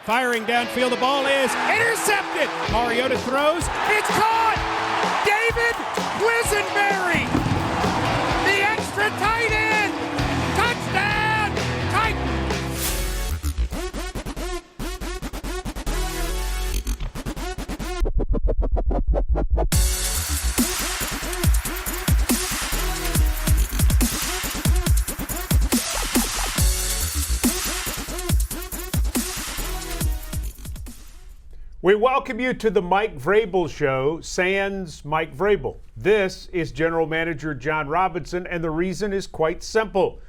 Firing downfield, the ball is intercepted. Mariota throws, it's caught. David Quisenberry, the extra tight end. Touchdown, We welcome you to the Mike Vrabel Show, sans Mike Vrabel. This is General Manager Jon Robinson, and the reason is quite simple.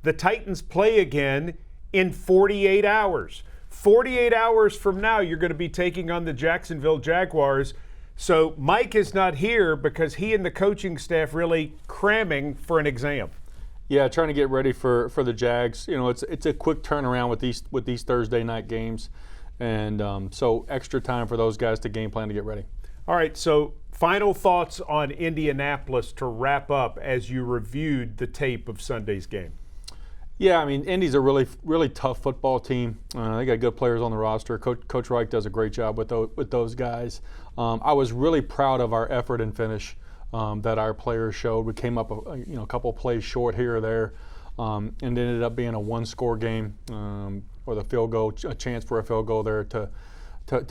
The Titans play again in 48 hours. 48 hours from now, you're going to be taking on the Jacksonville Jaguars. So Mike is not here because he and the coaching staff really cramming for an exam. Yeah, trying to get ready for the Jags. You know, it's a quick turnaround with these Thursday night games. And so extra time for those guys to game plan to get ready. All right, so final thoughts on Indianapolis to wrap up as you reviewed the tape of Sunday's game. Yeah, I mean, Indy's a really tough football team. They got good players on the roster. Coach Reich does a great job with those guys. I was really proud of our effort and finish that our players showed. We came up a couple plays short here or there, and it ended up being a one-score game. Or the field goal, a chance for a field goal there to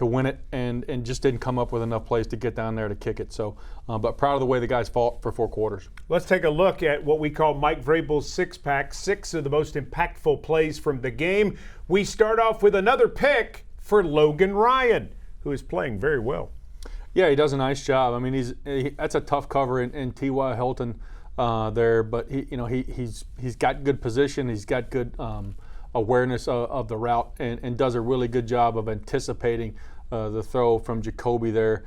win it, and just didn't come up with enough plays to get down there to kick it. So, but proud of the way the guys fought for 4 quarters. Let's take a look at what we call Mike Vrabel's six-pack, 6 of the most impactful plays from the game. We start off with another pick for Logan Ryan, who is playing very well. Yeah, he does a nice job. I mean, that's a tough cover in T.Y. Hilton there, but he's got good position. He's got good awareness of the route and does a really good job of anticipating the throw from Jacoby there,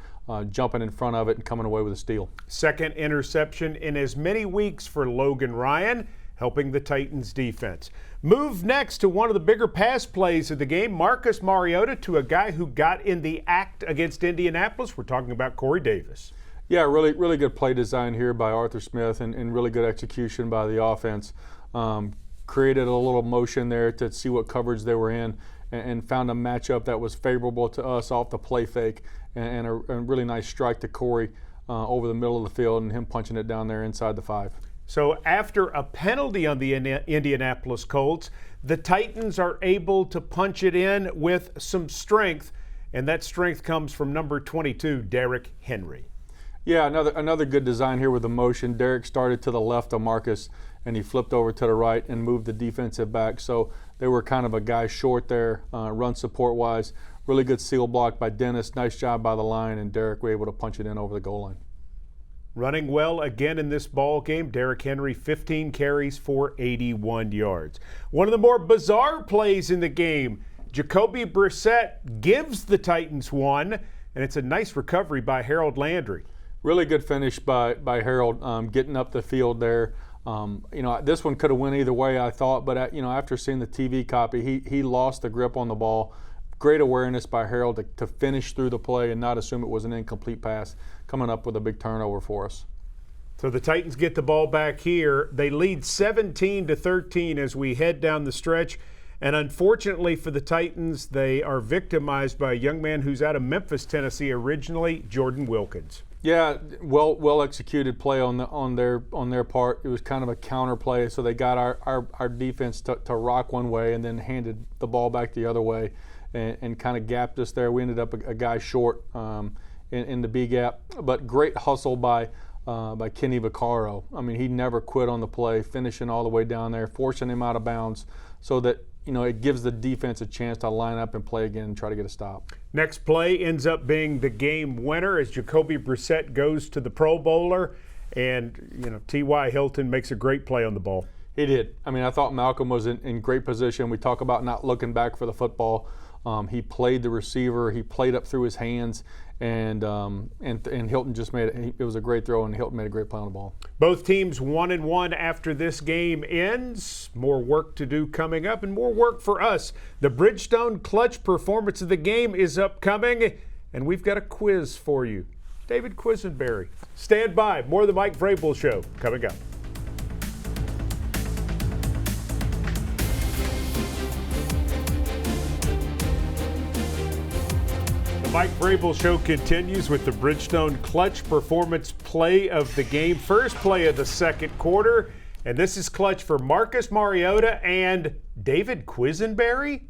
jumping in front of it and coming away with a steal. Second interception in as many weeks for Logan Ryan, helping the Titans defense. Move next to one of the bigger pass plays of the game, Marcus Mariota to a guy who got in the act against Indianapolis. We're talking about Corey Davis. Yeah, really good play design here by Arthur Smith and really good execution by the offense. Created a little motion there to see what coverage they were in and found a matchup that was favorable to us off the play fake and a really nice strike to Corey over the middle of the field and him punching it down there inside the 5. So after a penalty on the Indianapolis Colts, the Titans are able to punch it in with some strength, and that strength comes from number 22, Derrick Henry. Yeah, another good design here with the motion. Derrick started to the left of Marcus, and he flipped over to the right and moved the defensive back. So they were kind of a guy short there, run support-wise. Really good seal block by Dennis. Nice job by the line, and Derrick were able to punch it in over the goal line. Running well again in this ball game, Derrick Henry, 15 carries for 81 yards. One of the more bizarre plays in the game, Jacoby Brissett gives the Titans one, and it's a nice recovery by Harold Landry. Really good finish by Harold, getting up the field there. This one could have went either way, I thought, but after seeing the TV copy, he lost the grip on the ball. Great awareness by Harold to finish through the play and not assume it was an incomplete pass, coming up with a big turnover for us. So the Titans get the ball back here. They lead 17-13 as we head down the stretch. And unfortunately for the Titans, they are victimized by a young man who's out of Memphis, Tennessee originally, Jordan Wilkins. Yeah, well executed play on their part. It was kind of a counter play, so they got our defense to rock one way and then handed the ball back the other way and kind of gapped us there. We ended up a guy short in the B gap, but great hustle by Kenny Vaccaro. I mean, he never quit on the play, finishing all the way down there, forcing him out of bounds so that it gives the defense a chance to line up and play again and try to get a stop. Next play ends up being the game winner as Jacoby Brissett goes to the Pro Bowler, and T.Y. Hilton makes a great play on the ball. He did. I mean, I thought Malcolm was in great position. We talk about not looking back for the football. He played the receiver. He played up through his hands, and Hilton just made it. It was a great throw, and Hilton made a great play on the ball. Both teams 1-1 after this game ends. More work to do coming up, and more work for us. The Bridgestone Clutch Performance of the Game is upcoming, and we've got a quiz for you. David Quisenberry. Stand by. More of the Mike Vrabel Show coming up. Mike Vrabel Show continues with the Bridgestone Clutch Performance Play of the Game. First play of the second quarter. And this is clutch for Marcus Mariota and David Quisenberry.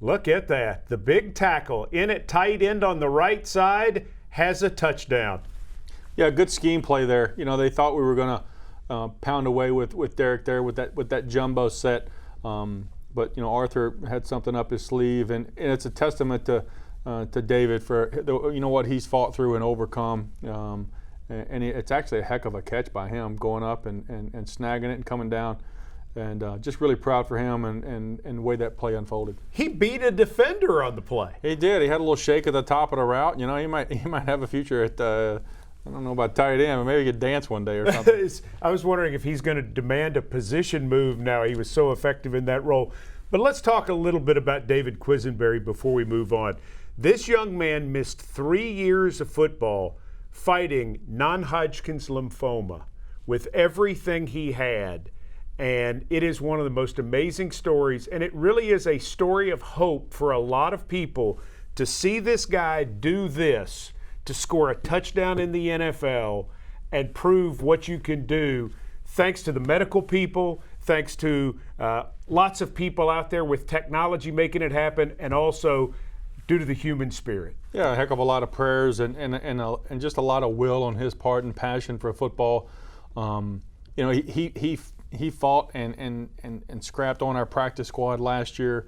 Look at that. The big tackle in at tight end on the right side has a touchdown. Yeah, good scheme play there. You know, they thought we were going to pound away with Derek there with that jumbo set. But, you know, Arthur had something up his sleeve, and it's a testament to David for, you know, what he's fought through and overcome. And it's actually a heck of a catch by him, going up and snagging it and coming down. And just really proud for him and the way that play unfolded. He beat a defender on the play. He did. He had a little shake at the top of the route. You know, he might have a future at I don't know about tight end, but maybe he could dance one day or something. I was wondering if he's going to demand a position move now. He was so effective in that role. But let's talk a little bit about David Quisenberry before we move on. This young man missed 3 years of football fighting non-Hodgkin's lymphoma with everything he had. And it is one of the most amazing stories. And it really is a story of hope for a lot of people to see this guy do this, to score a touchdown in the NFL and prove what you can do, thanks to the medical people, thanks to lots of people out there with technology making it happen, and also due to the human spirit. Yeah, a heck of a lot of prayers and just a lot of will on his part and passion for football. You know, he fought and scrapped on our practice squad last year.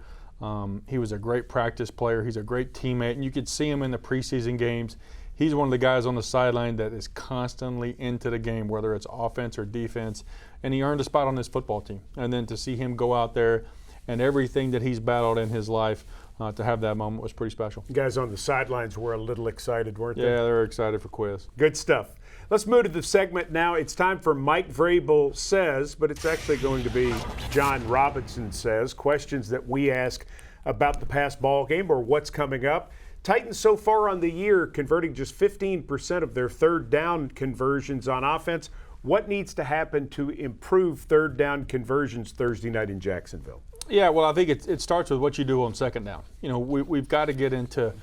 He was a great practice player. He's a great teammate, and you could see him in the preseason games. He's one of the guys on the sideline that is constantly into the game, whether it's offense or defense, and he earned a spot on this football team. And then to see him go out there and everything that he's battled in his life, to have that moment was pretty special. You guys on the sidelines were a little excited, weren't they? Yeah, they were excited for Quiz. Good stuff. Let's move to the segment now. It's time for Mike Vrabel Says, but it's actually going to be Jon Robinson Says, questions that we ask about the past ball game or what's coming up. Titans so far on the year converting just 15% of their third down conversions on offense. What needs to happen to improve third down conversions Thursday night in Jacksonville? Yeah, well, I think it starts with what you do on second down. You know, we've got to get into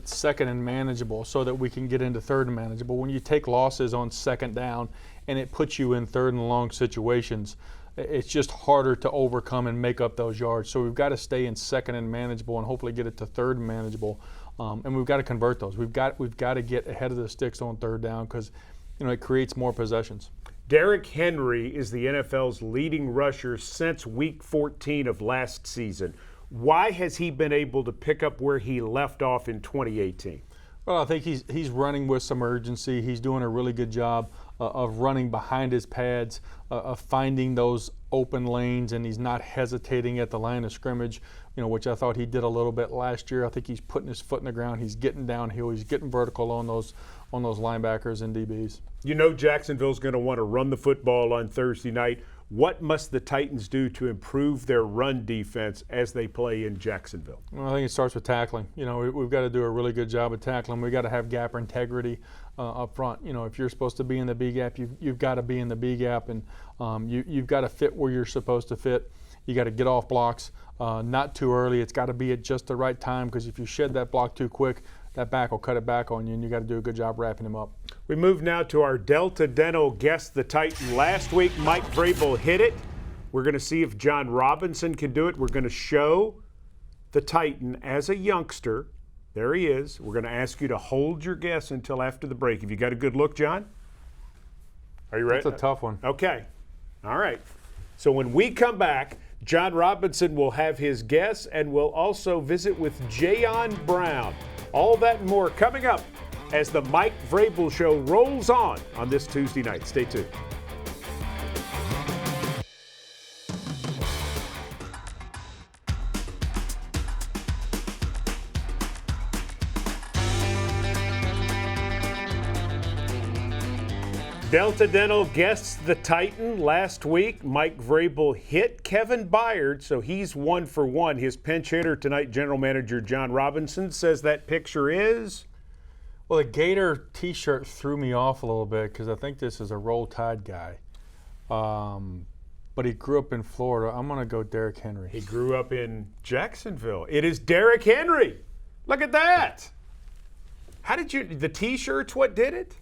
second and manageable so that we can get into third and manageable. When you take losses on second down and it puts you in third and long situations, it's just harder to overcome and make up those yards. So we've got to stay in second and manageable and hopefully get it to third and manageable. And we've got to convert those. We've got to get ahead of the sticks on third down because, you know, it creates more possessions. Derrick Henry is the NFL's leading rusher since Week 14 of last season. Why has he been able to pick up where he left off in 2018? Well, I think he's running with some urgency. He's doing a really good job of running behind his pads, of finding those open lanes, and he's not hesitating at the line of scrimmage, you know, which I thought he did a little bit last year. I think he's putting his foot in the ground. He's getting downhill. He's getting vertical on those linebackers and DBs. You know Jacksonville's going to want to run the football on Thursday night. What must the Titans do to improve their run defense as they play in Jacksonville? Well, I think it starts with tackling. You know, we've got to do a really good job of tackling. We've got to have gap integrity up front. You know, if you're supposed to be in the B gap, you've got to be in the B gap, and you've got to fit where you're supposed to fit. You got to get off blocks not too early. It's got to be at just the right time, because if you shed that block too quick, that back will cut it back on you, and you got to do a good job wrapping him up. We move now to our Delta Dental Guess the Titan. Last week, Mike Vrabel hit it. We're going to see if Jon Robinson can do it. We're going to show the Titan as a youngster. There he is. We're going to ask you to hold your guess until after the break. Have you got a good look, John? Are you ready? That's a tough one. Okay. All right. So when we come back, Jon Robinson will have his guess, and we'll also visit with Jayon Brown. All that and more coming up as the Mike Vrabel Show rolls on this Tuesday night. Stay tuned. Delta Dental guests the Titan. Last week, Mike Vrabel hit Kevin Byard, so he's 1 for 1. His pinch hitter tonight, General Manager Jon Robinson, says that picture is? Well, the Gator T-shirt threw me off a little bit because I think this is a Roll Tide guy. But he grew up in Florida. I'm going to go Derrick Henry. He grew up in Jacksonville. It is Derrick Henry. Look at that. How did you, the T-shirts, what did it?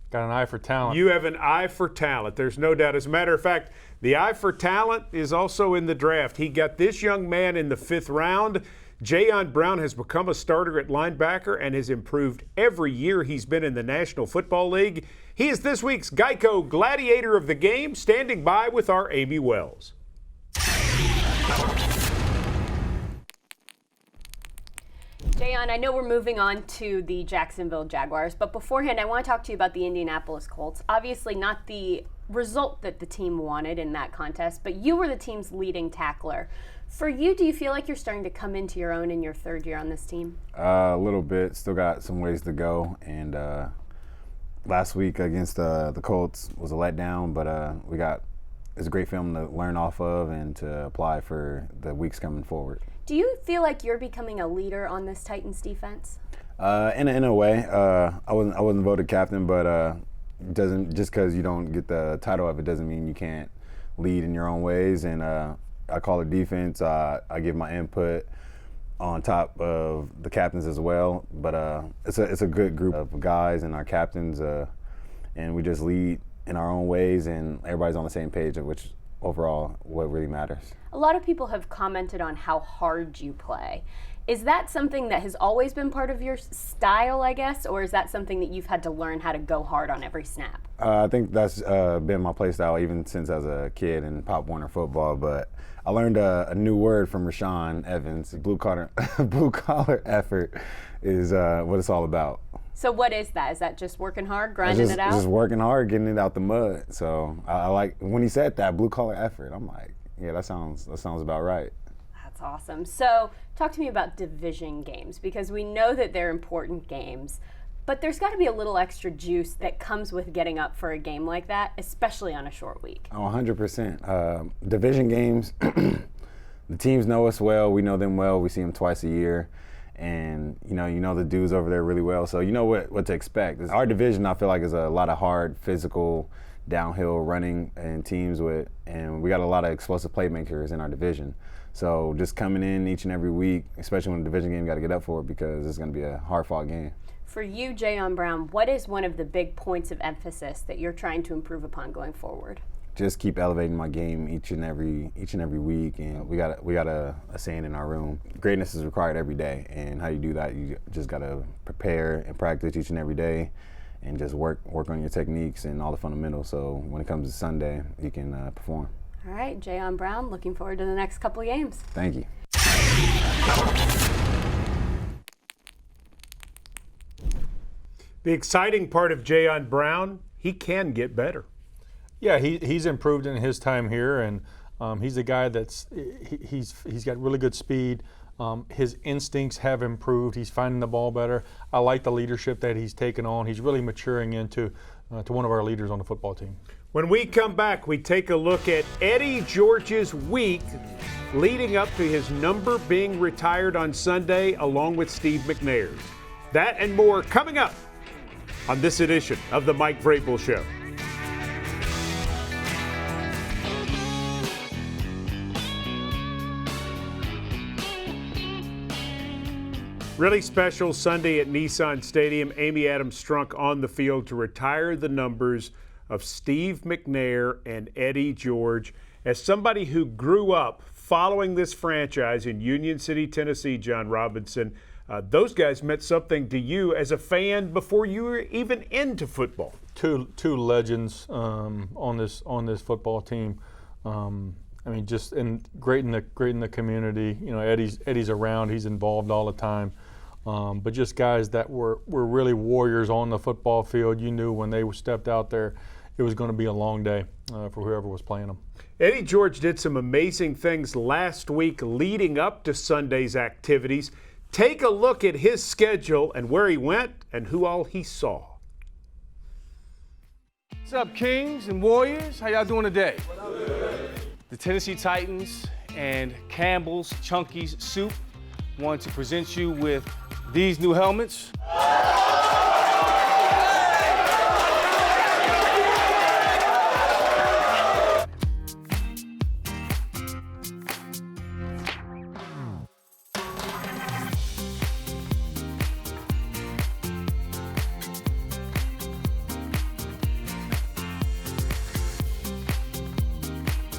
Got an eye for talent. You have an eye for talent. There's no doubt. As a matter of fact, the eye for talent is also in the draft. He got this young man in the 5th round. Jon Brown has become a starter at linebacker and has improved every year he's been in the National Football League. He is this week's GEICO Gladiator of the Game, standing by with our Amy Wells. Jon, I know we're moving on to the Jacksonville Jaguars, but beforehand, I want to talk to you about the Indianapolis Colts. Obviously, not the result that the team wanted in that contest, but you were the team's leading tackler. For you, do you feel like you're starting to come into your own in your 3rd year on this team? A little bit. Still got some ways to go. And last week against the Colts was a letdown, but it's a great film to learn off of and to apply for the weeks coming forward. Do you feel like you're becoming a leader on this Titans defense? In a way, I wasn't voted captain, but doesn't just because you don't get the title of it doesn't mean you can't lead in your own ways. And I call it defense. I give my input on top of the captains as well. But it's a good group of guys and our captains, and we just lead in our own ways, and everybody's on the same page, which overall what really matters. A lot of people have commented on how hard you play. Is that something that has always been part of your style, I guess, or is that something that you've had to learn how to go hard on every snap? I think that's been my play style even since I was a kid in Pop Warner football, but I learned a new word from Rashawn Evans. Blue collar effort is what it's all about. So what is that? Is that just working hard, grinding it out? Just working hard, getting it out the mud. So I like, when he said that, blue collar effort, I'm like, yeah, that sounds about right. That's awesome. So talk to me about division games, because we know that they're important games, but there's got to be a little extra juice that comes with getting up for a game like that, especially on a short week. Oh, 100%. Division games, the teams know us well. We know them well. We see them twice a year. And you know the dudes over there really well, so you know what to expect. Our division, I feel like, is a lot of hard, physical, downhill running and teams and we got a lot of explosive playmakers in our division. So just coming in each and every week, especially when a division game, you got to get up for it because it's going to be a hard-fought game. For you, Jon Brown, what is one of the big points of emphasis that you're trying to improve upon going forward? Just keep elevating my game each and every week, and we got a saying in our room: greatness is required every day. And how you do that, you just got to prepare and practice each and every day, and just work on your techniques and all the fundamentals. So when it comes to Sunday, you can perform. All right, Jon Brown, looking forward to the next couple of games. Thank you. The exciting part of Jon Brown, he can get better. Yeah, he's improved in his time here, and he's a guy he's got really good speed. His instincts have improved. He's finding the ball better. I like the leadership that he's taken on. He's really maturing into to one of our leaders on the football team. When we come back, we take a look at Eddie George's week leading up to his number being retired on Sunday, along with Steve McNair's. That and more coming up on this edition of the Mike Vrabel Show. Really special Sunday at Nissan Stadium. Amy Adams Strunk on the field to retire the numbers of Steve McNair and Eddie George. As somebody who grew up following this franchise in Union City, Tennessee, Jon Robinson, those guys meant something to you as a fan before you were even into football. Two legends on this football team. I mean, just great in the community. You know, Eddie's around. He's involved all the time. But just guys that were really warriors on the football field. You knew when they stepped out there, it was going to be a long day for whoever was playing them. Eddie George did some amazing things last week leading up to Sunday's activities. Take a look at his schedule and where he went and who all he saw. What's up, Kings and Warriors? How y'all doing today? The Tennessee Titans and Campbell's Chunky's Soup want to present you with these new helmets.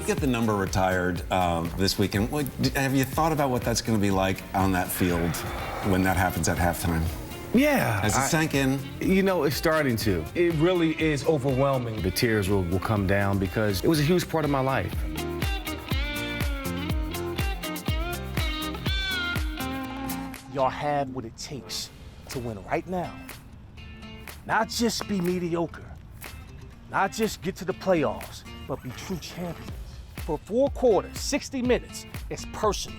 get the number retired this weekend. Have you thought about what that's going to be like on that field when that happens at halftime? Yeah. Has it sank in? You know, it's starting to. It really is overwhelming. The tears will come down because it was a huge part of my life. Y'all have what it takes to win right now. Not just be mediocre, not just get to the playoffs, but be true champions. For 4 quarters, 60 minutes, it's personal.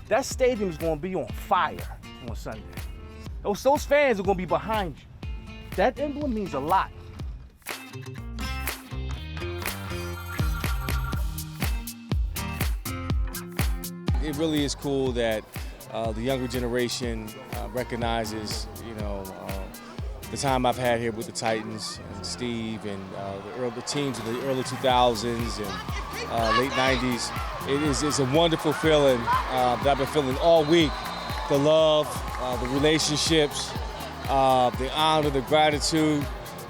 That stadium is going to be on fire on Sunday. Those fans are going to be behind you. That emblem means a lot. It really is cool that the younger generation recognizes, the time I've had here with the Titans and Steve and the teams of the early 2000s and late 90s. It's a wonderful feeling that I've been feeling all week. The love, the relationships, the honor, the gratitude,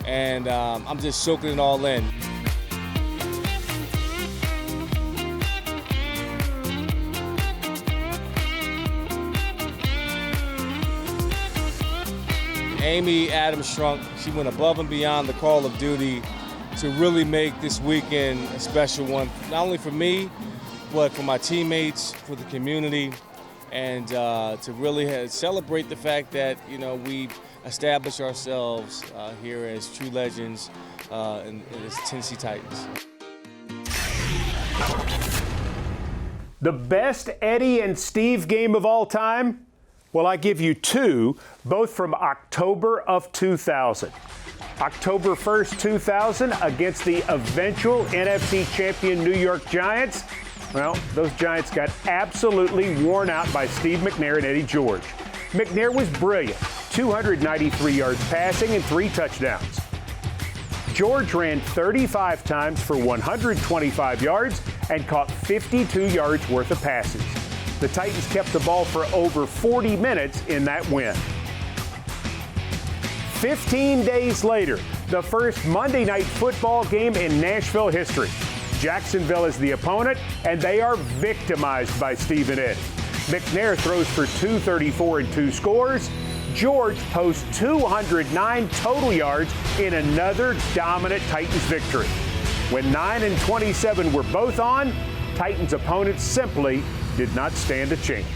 and I'm just soaking it all in. Amy Adams Strunk, she went above and beyond the call of duty to really make this weekend a special one, not only for me, but for my teammates, for the community, and to really celebrate the fact that, we established ourselves here as true legends in the Tennessee Titans. The best Eddie and Steve game of all time? Well, I give you 2, both from October of 2000. October 1st, 2000, against the eventual NFC champion New York Giants. Well, those Giants got absolutely worn out by Steve McNair and Eddie George. McNair was brilliant, 293 yards passing and 3 touchdowns. George ran 35 times for 125 yards and caught 52 yards worth of passes. The Titans kept the ball for over 40 minutes in that win. 15 days later, the first Monday Night Football game in Nashville history. Jacksonville is the opponent, and they are victimized by Steve and Ed. McNair throws for 234 and 2 scores. George posts 209 total yards in another dominant Titans victory. When 9 and 27 were both on, Titans opponents simply did not stand a chance.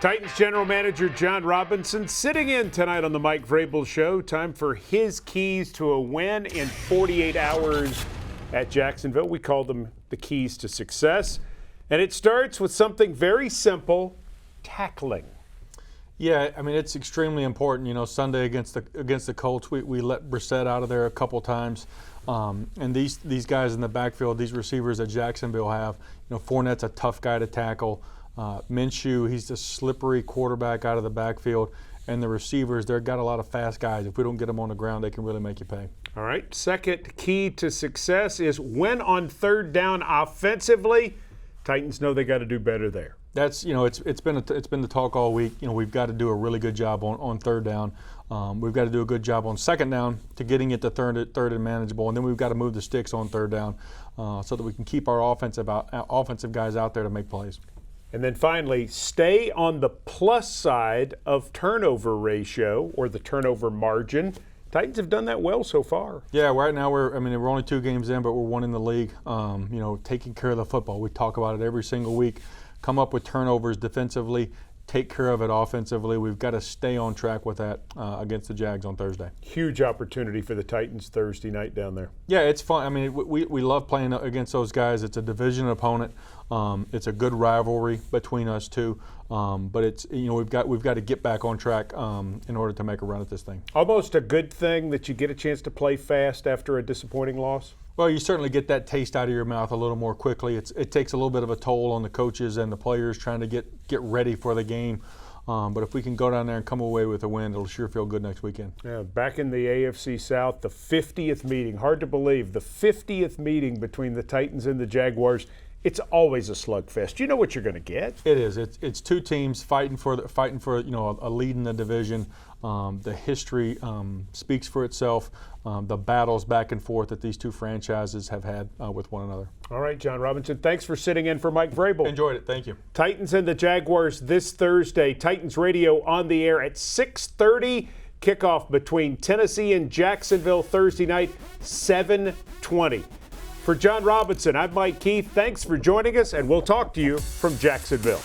Titans general manager Jon Robinson sitting in tonight on the Mike VRABEL'S show. Time for his keys to a win in 48 hours at Jacksonville. We call them the keys to success. And it starts with something very simple, tackling. Yeah, I mean, it's extremely important. Sunday against the Colts, we let Brissett out of there a couple times. And these guys in the backfield, these receivers that Jacksonville have, Fournette's a tough guy to tackle. Minshew, he's a slippery quarterback out of the backfield. And the receivers, they've got a lot of fast guys. If we don't get them on the ground, they can really make you pay. All right, second key to success is when on third down offensively, Titans know they got to do better there. That's it's been the talk all week. We've got to do a really good job on third down. We've got to do a good job on second down to getting it to third and manageable, and then we've got to move the sticks on third down so that we can keep our offensive guys out there to make plays. And then finally, stay on the plus side of turnover ratio or the turnover margin. Titans have done that well so far. Yeah, right now we're only 2 games in, but we're 1 in the league. Taking care of the football. We talk about it every single week. Come up with turnovers defensively, take care of it offensively. We've got to stay on track with that against the Jags on Thursday. Huge opportunity for the Titans Thursday night down there. Yeah, it's fun. I mean, we love playing against those guys. It's a division opponent. It's a good rivalry between us two. But it's we've got to get back on track in order to make a run at this thing. Almost a good thing that you get a chance to play fast after a disappointing loss. Well, you certainly get that taste out of your mouth a little more quickly. It takes a little bit of a toll on the coaches and the players trying to get ready for the game. But if we can go down there and come away with a win, it'll sure feel good next weekend. Yeah, back in the AFC South, the 50th meeting. Hard to believe, the 50th meeting between the Titans and the Jaguars it's always a slugfest. You know what you're going to get. It is. It's two teams fighting for a lead in the division. The history speaks for itself. The battles back and forth that these two franchises have had with one another. All right, Jon Robinson, thanks for sitting in for Mike Vrabel. Enjoyed it. Thank you. Titans and the Jaguars this Thursday. Titans radio on the air at 6:30. Kickoff between Tennessee and Jacksonville Thursday night, 7:20. For Jon Robinson, I'm Mike Keith. Thanks for joining us, and we'll talk to you from Jacksonville.